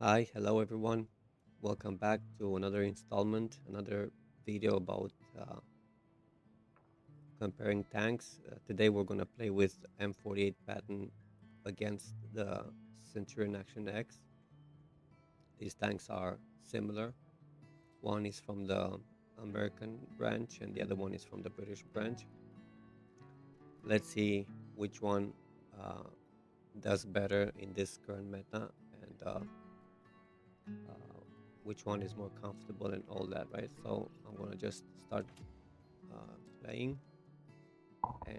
Hi, hello everyone. Welcome back to another installment, another video about comparing tanks. Today we're going to play with M48 Patton against the Centurion AX. These tanks are similar. One is from the American branch and the other one is from the British branch. Let's see which one uh, does better in this current meta and uh, which one is more comfortable and all that, right? So I'm going to just start playing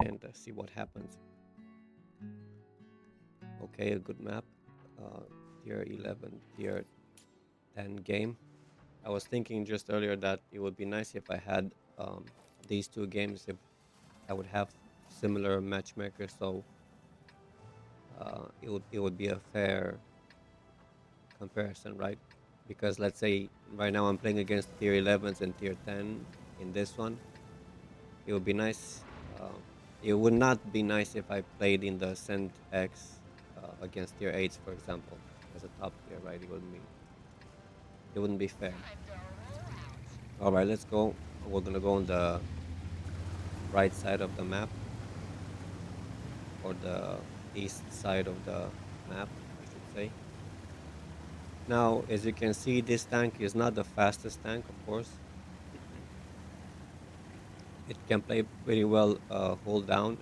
and see what happens. Okay, a good map. Uh, tier 11, tier 10 game. I was thinking just earlier that it would be nice if I had these two games, if I would have similar matchmakers, so it would be a fair comparison, right? Because let's say right now I'm playing against tier 11s and tier 10 in this one. It would be nice. It would not be nice if I played in the Cent X against tier 8s, for example, as a top tier, right? It wouldn't be fair. All right, let's go. We're gonna go on the right side of the map, or the east side of the map, I should say. Now, as you can see, this tank is not the fastest tank, of course. It can play pretty well, hold down,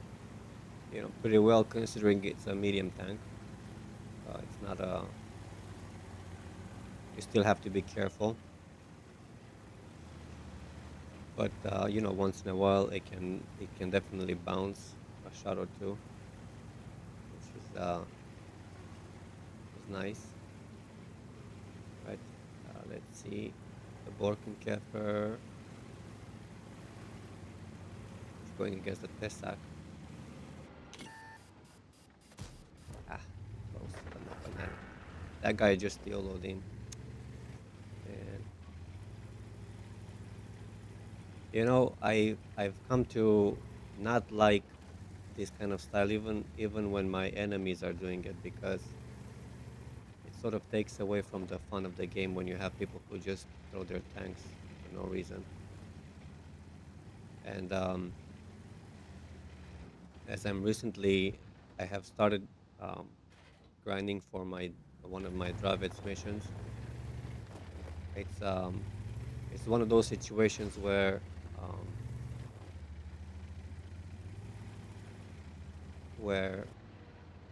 pretty well considering it's a medium tank. It's not a. You still have to be careful, but once in a while it can definitely bounce a shot or two, which is nice, right? Let's see, the Borkenkäfer is going against the Tessak. Ah, close, but not. That guy just YOLO'd in, and I've come to not like this kind of style, even when my enemies are doing it, because it sort of takes away from the fun of the game when you have people who just throw their tanks for no reason. And as I have started um, grinding for my one of my Dravits missions. It's um, it's one of those situations where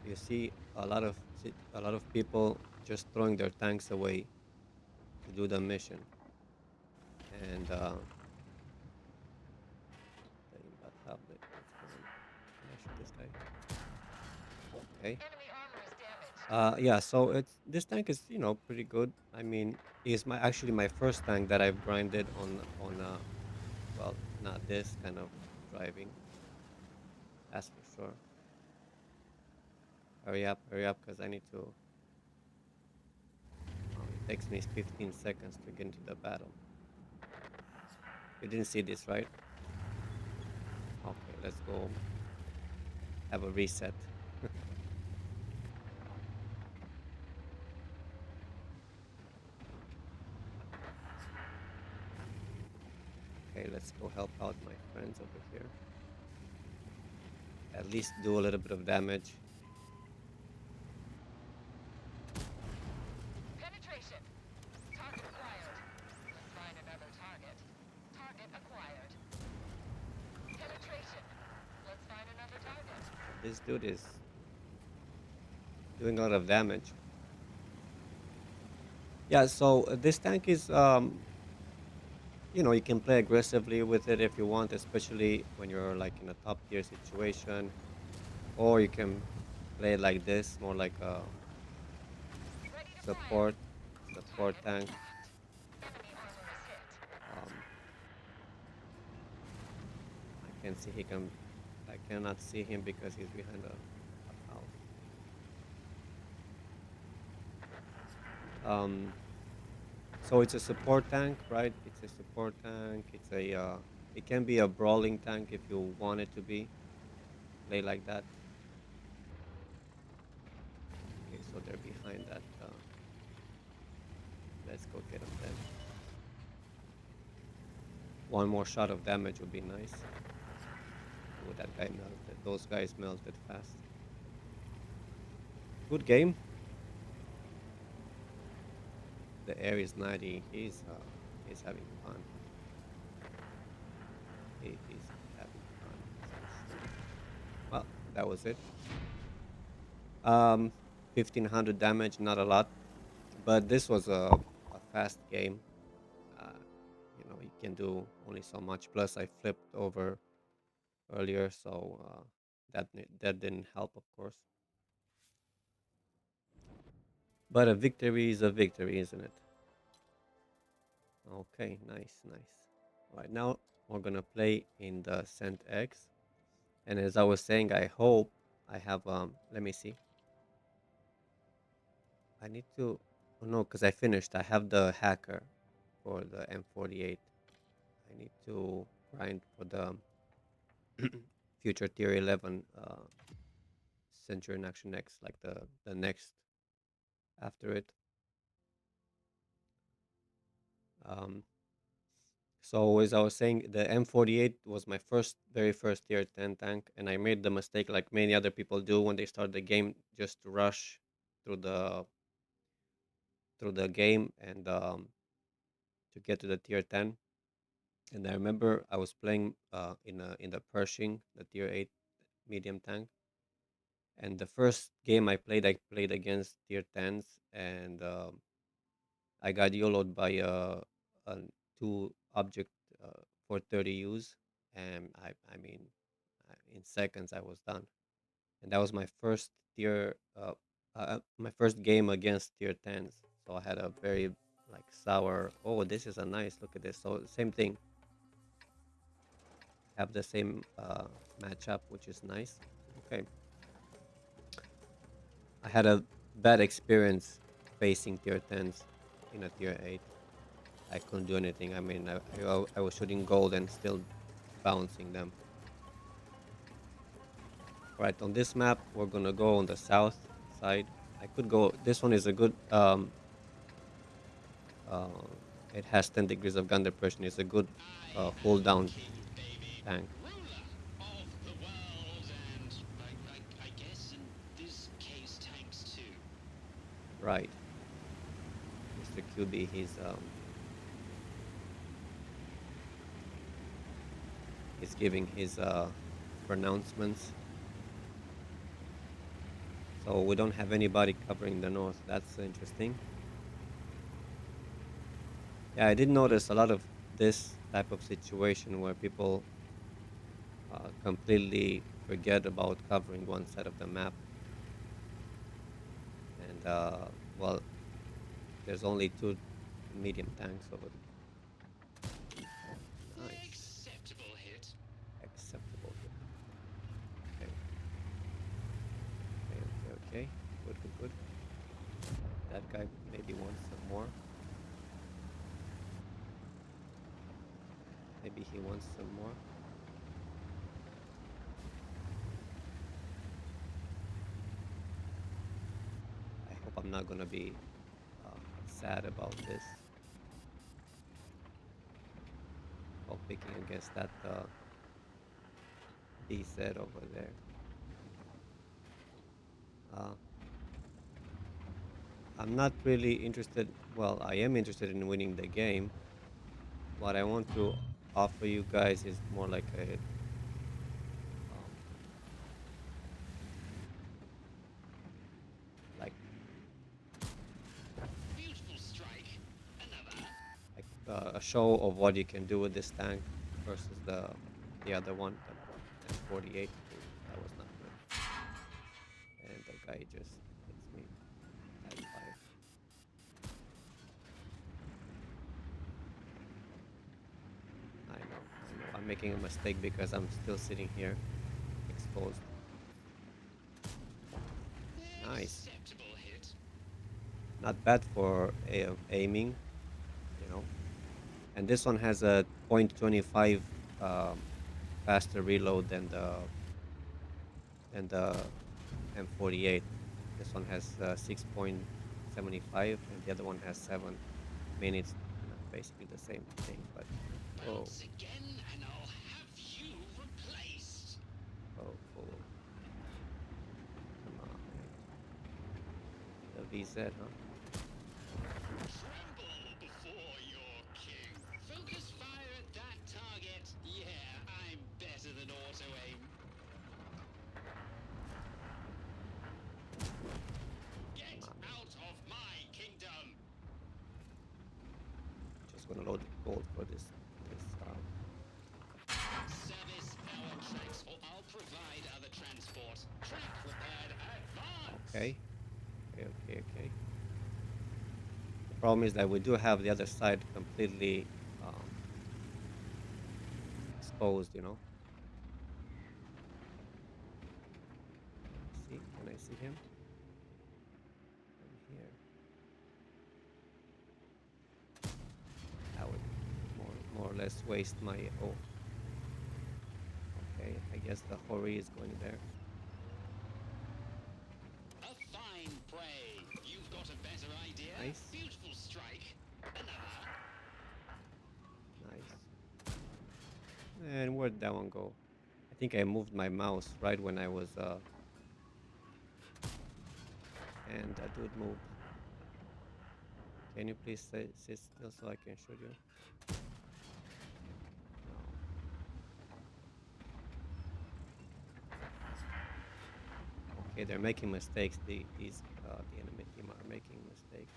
you see a lot of people just throwing their tanks away to do the mission, and the Imba tablet. What's going? Can I shoot this guy? Okay. Yeah. So it's this tank is pretty good. I mean, it's my first tank that I've grinded on well, not this kind of driving. That's for sure. Hurry up, because I need to. Oh, it takes me 15 seconds to get into the battle. You didn't see this, right? Okay, let's go have a reset. Okay, let's go help out my friends over here. At least do a little bit of damage. Penetration. Target acquired. Let's find another target. Target acquired. Penetration. Let's find another target. This dude is doing a lot of damage. Yeah, so this tank is, you can play aggressively with it if you want, especially when you're like in a top tier situation, or you can play it like this, more like a Ready to fire. support support Target tank. attacked. Enemy armor is hit. Um, I can see he can. I cannot see him because he's behind a house. Um, so it's a support tank, right? It's a support tank. It can be a brawling tank if you want it to be. Play like that. Okay, so they're behind that. Let's go get him then. One more shot of damage would be nice. Oh, that guy melted. Those guys melted fast. Good game. The air is 90. He's having fun. He's having fun. Well, that was it. 1500 damage, not a lot, but this was a fast game. Uh, you can do only so much. Plus, I flipped over earlier, so that didn't help, of course. But a victory is a victory, isn't it? Okay, nice, nice. All right, now we're gonna play in the CentX, and as I was saying, I hope I have Let me see. I need to. Oh no, because I finished. I have the hacker for the M48. I need to grind for the future tier 11 Centurion AX, like the next after it. Um, so as I was saying, the M48 was my very first tier 10 tank, and I made the mistake like many other people do when they start the game, just to rush through the game and to get to the tier 10. And I remember I was playing in the Pershing, the tier 8 medium tank. And the first game I played against tier 10s, and I got YOLO'd by a two object for 30 U's, and I mean, in seconds I was done. And that was my first game against tier 10s. So I had a very like sour. Oh, this is a nice look at this. So same thing, have the same matchup, which is nice. Okay, I had a bad experience facing tier 10s in a tier 8. I couldn't do anything. I mean, I was shooting gold and still bouncing them. Right, on this map, we're gonna go on the south side. I could go. This one is a good. Uh, it has 10 degrees of gun depression. It's a good I hold am down king, baby. tank. Ruler of the world and, I guess in this case, tanks too. Right, Mr. QB. He's giving his pronouncements. So we don't have anybody covering the north. That's interesting. Yeah, I did notice a lot of this type of situation where people completely forget about covering one side of the map. And well, there's only two medium tanks over there. Nice, Acceptable hit. acceptable hit. Okay, okay, okay, okay. Good, good, good. That guy maybe wants some more. Maybe he wants some more. I hope I'm not gonna be sad about this. While picking against that D set over there. Uh, I'm not really interested. Well, I am interested in winning the game. What I want to offer you guys is more like a um, like Beautiful strike. Another. a show of what you can do with this tank versus the other one, the M48. Ooh, that was not good. And the guy just hits me. Type 5. I know, I know. I'm making a mistake because I'm still sitting here exposed. Nice. Acceptable hit. Not bad for aiming, you know. And this one has a .25 um, faster reload than the M48. This one has 6.75 and the other one has 7. mean, it's basically the same thing, but whoa, Bounce again, and I'll have you replaced. oh, oh, come on, man. The VZ, huh? Tremble before your king. Focus fire at that target. Yeah, I'm better than auto aim. Get Come on, man. out of my kingdom. Just gonna load gold for this. Service our tracks, or I'll provide other transport. Track repaired. Advance. Okay, okay. The problem is that we do have the other side completely exposed. Let me see. Can I see him from here? That would more or less waste my. Oh, okay. I guess the Hori is going there. A fine prey. You've got a better idea. Nice, Beautiful strike. Another. nice. And where'd that one go? I think I moved my mouse right when I was and that dude moved. Can you please sit still so I can shoot you? No. Okay, they're making mistakes. The enemy team are making mistakes.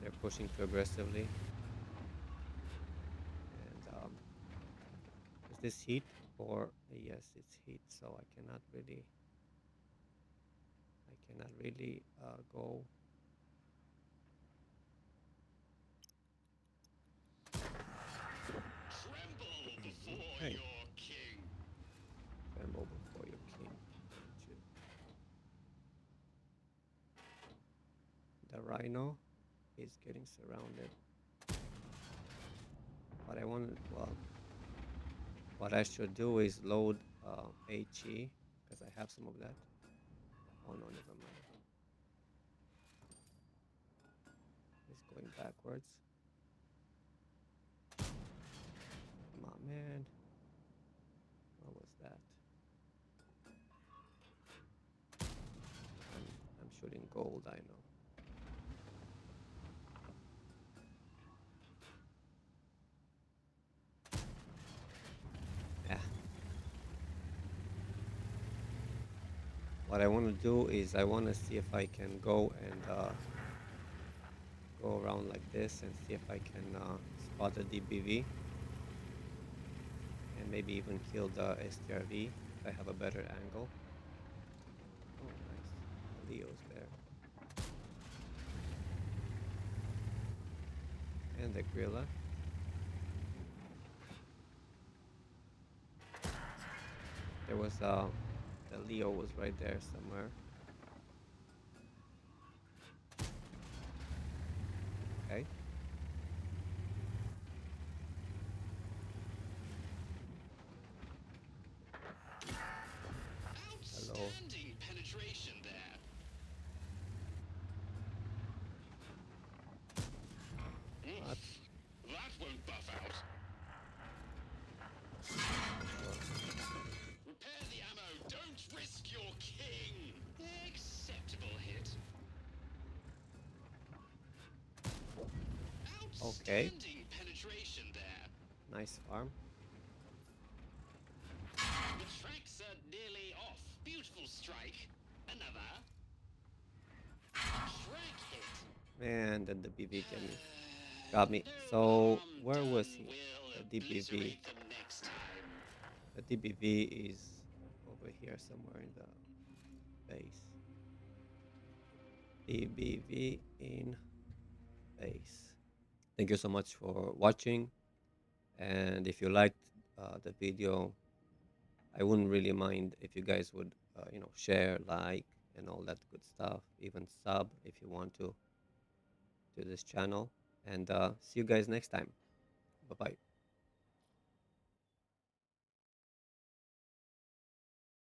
They're pushing too aggressively. And is this heat or yes, it's heat. So I cannot really go. Tremble before Okay, your king. tremble before your king. Got you. The rhino is getting surrounded. What I want, well, what I should do is load HE because I have some of that. Oh no, never mind. It's going backwards. Come on, man. What was that? I'm shooting gold, I know. Yeah. What I want to do is I want to see if I can go and go around like this and see if I can spot the DBV and maybe even kill the STRV if I have a better angle. Oh, nice. The Leo's there. And the Gorilla. There was the Leo was right there somewhere. Okay. Hello. Outstanding penetration there. What? That won't buff out. Sure. Repair the ammo. Don't risk your king. Acceptable hit. Okay. Outstanding penetration there. Nice farm. The tracks are nearly off. Beautiful strike. Another. Track hit. Man, then the BV got me. No So harm where was done. he? We'll The DBV. obliterate them next time. The DBV is over here somewhere in the base. DBV in base. Thank you so much for watching. And if you liked the video, I wouldn't really mind if you guys would, share, like, and all that good stuff. Even sub if you want to this channel. And see you guys next time. Bye bye.